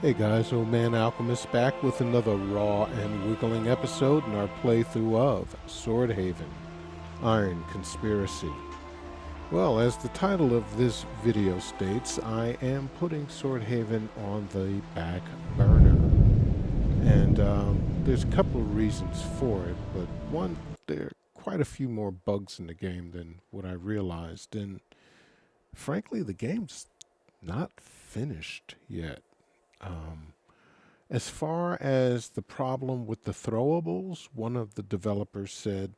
Hey guys, Old Man Alchemist back with another raw and wiggling episode in our playthrough of Swordhaven, Iron Conspiracy. Well, as the title of this video states, I am putting Swordhaven on the back burner. And there's a couple of reasons for it, but one, there are quite a few more bugs in the game than what I realized, and frankly, the game's not finished yet. Um, As far as the problem with the throwables, one of the developers said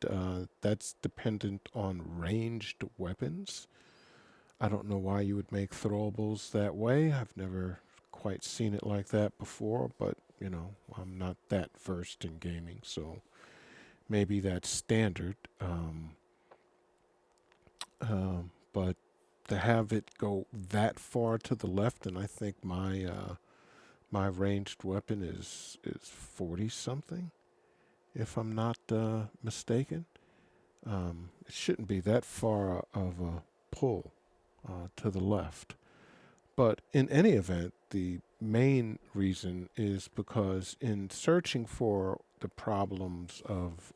that's dependent on ranged weapons. I don't know why you would make throwables that way. I've never quite seen it like that before, but I'm not that versed in gaming, so maybe that's standard. But to have it go that far to the left, and I think my ranged weapon is 40 something, if I'm not mistaken. It shouldn't be that far of a pull to the left. But in any event, the main reason is because in searching for the problems of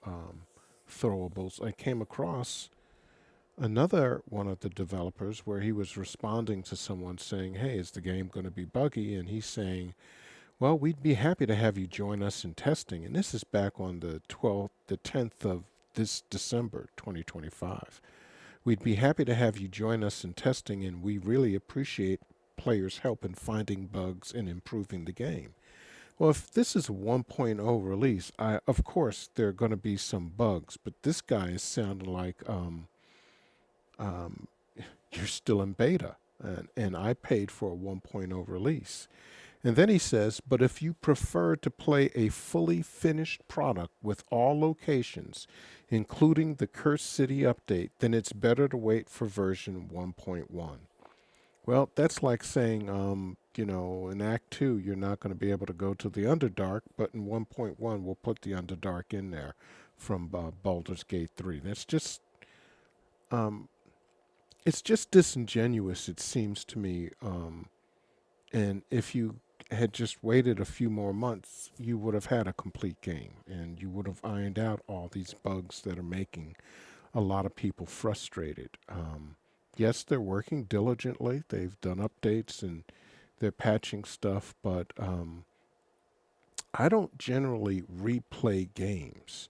throwables, I came across another one of the developers where he was responding to someone saying, "Hey, is the game going to be buggy?" And he's saying, "Well, we'd be happy to have you join us in testing." And this is back on the 10th of this December, 2025. "We'd be happy to have you join us in testing, and we really appreciate players' help in finding bugs and improving the game." Well, if this is a 1.0 release, of course there are going to be some bugs, but this guy is sounding like um, you're still in beta, and I paid for a 1.0 release. And then he says, "But if you prefer to play a fully finished product with all locations, including the Cursed City update, then it's better to wait for version 1.1. Well, that's like saying, in Act 2, you're not going to be able to go to the Underdark, but in 1.1, we'll put the Underdark in there from Baldur's Gate 3. Um, it's just disingenuous, it seems to me. And if you had just waited a few more months, you would have had a complete game and you would have ironed out all these bugs that are making a lot of people frustrated. Yes, they're working diligently. They've done updates and they're patching stuff, but I don't generally replay games.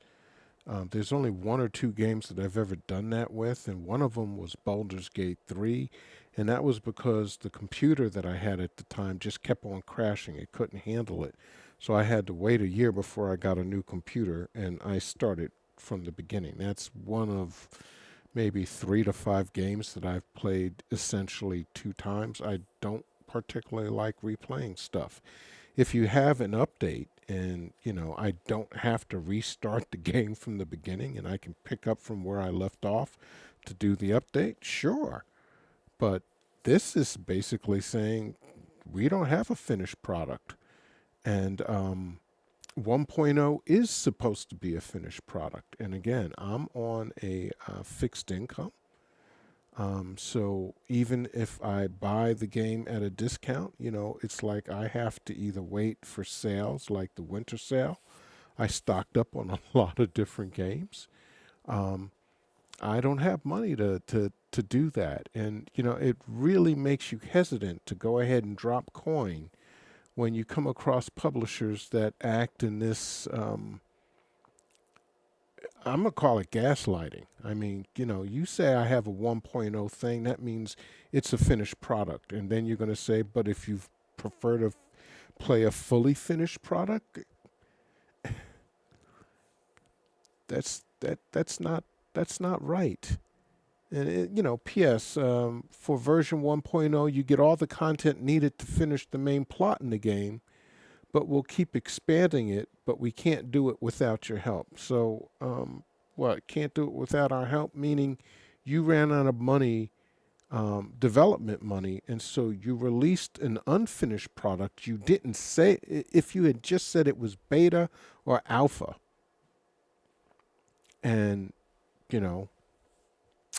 There's only one or two games that I've ever done that with, and one of them was Baldur's Gate 3, and that was because the computer that I had at the time just kept on crashing. It couldn't handle it. So I had to wait a year before I got a new computer, and I started from the beginning. That's one of maybe 3 to 5 games that I've played essentially 2 times. I don't particularly like replaying stuff. If you have an update and I don't have to restart the game from the beginning and I can pick up from where I left off to do the update, sure. But this is basically saying we don't have a finished product, and 1.0 is supposed to be a finished product. And again, I'm on a fixed income. So even if I buy the game at a discount, it's like I have to either wait for sales like the winter sale. I stocked up on a lot of different games. Um, I don't have money to do that. And, it really makes you hesitant to go ahead and drop coin when you come across publishers that act in this, I'm going to call it gaslighting. I mean, you say I have a 1.0 thing, that means it's a finished product. And then you're going to say, but if you prefer to play a fully finished product, that's not right. And P.S. For version 1.0, you get all the content needed to finish the main plot in the game, but we'll keep expanding it, but we can't do it without your help. So, what, can't do it without our help? Meaning you ran out of money, development money, and so you released an unfinished product. You didn't say, if you had just said it was beta or alpha, and, you know,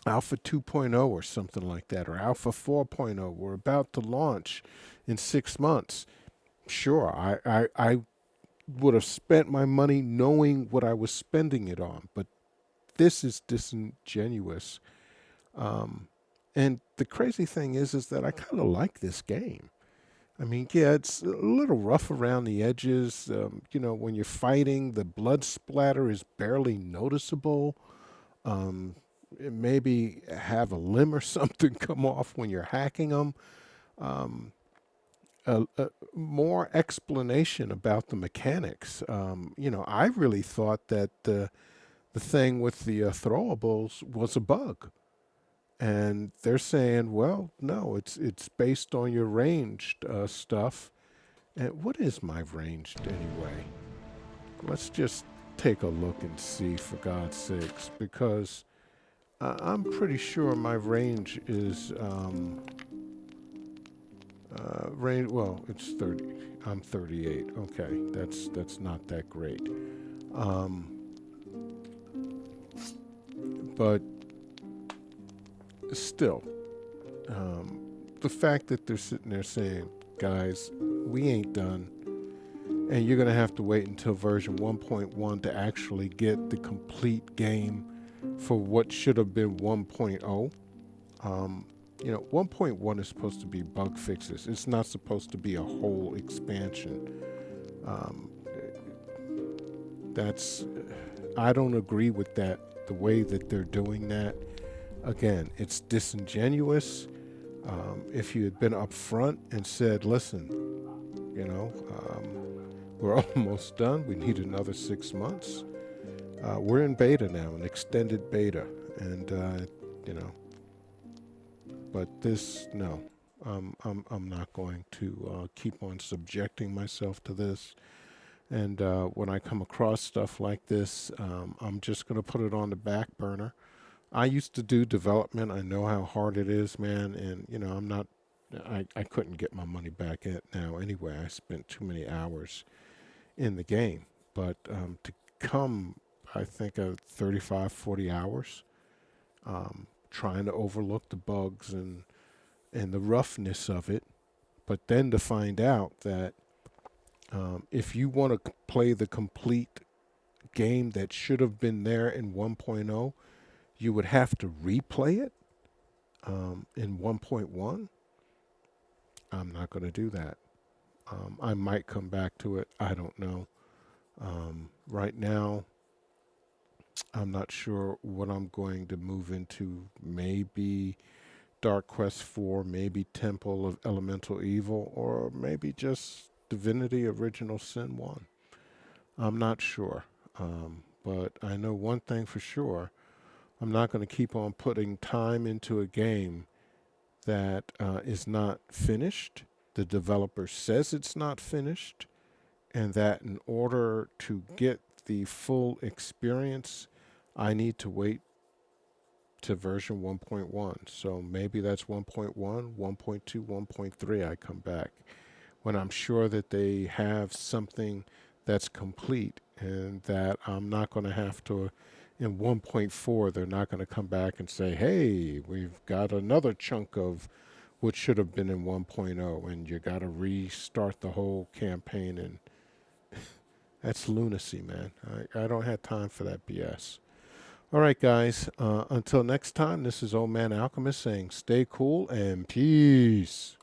Alpha 2.0 or something like that, or Alpha 4.0, we're about to launch in 6 months. Sure, I would have spent my money knowing what I was spending it on, but this is disingenuous. Um, and the crazy thing is that I kind of like this game. I mean, yeah, it's a little rough around the edges. When you're fighting, the blood splatter is barely noticeable. Um, Maybe have a limb or something come off when you're hacking them. Um, more explanation about the mechanics. I really thought that the thing with the throwables was a bug, and they're saying, well, no, it's based on your ranged stuff. And what is my ranged anyway? Let's just take a look and see, for God's sakes, because I'm pretty sure my range is range. Well, it's 30. I'm 38. Okay, that's not that great. Um, but still, um, the fact that they're sitting there saying, "Guys, we ain't done," and you're gonna have to wait until version 1.1 to actually get the complete game for what should have been 1.0. 1.1 is supposed to be bug fixes. It's not supposed to be a whole expansion. Um, that's I don't agree with that. The way that they're doing that, again, it's disingenuous. If you had been upfront and said, "Listen, we're almost done. We need another 6 months. We're in beta now, an extended beta, and you know." But this, no, I'm not going to keep on subjecting myself to this. And when I come across stuff like this, I'm just going to put it on the back burner. I used to do development. I know how hard it is, man. And I'm not. I couldn't get my money back at now anyway. I spent too many hours in the game. But to come, I think, 35, 40 hours trying to overlook the bugs and the roughness of it, but then to find out that if you want to play the complete game that should have been there in 1.0, you would have to replay it in 1.1. I'm not going to do that. I might come back to it. I don't know. Right now, I'm not sure what I'm going to move into. Maybe Dark Quest 4, maybe Temple of Elemental Evil, or maybe just Divinity Original Sin 1. I'm not sure. But I know one thing for sure. I'm not going to keep on putting time into a game that is not finished. The developer says it's not finished, and that in order to get the full experience, I need to wait to version 1.1. So maybe that's 1.1, 1.2, 1.3. I come back when I'm sure that they have something that's complete and that I'm not going to have to. In 1.4, they're not going to come back and say, hey, we've got another chunk of what should have been in 1.0, and you got to restart the whole campaign. And that's lunacy, man. I don't have time for that BS. All right, guys. Until next time, this is Old Man Alchemist saying stay cool and peace.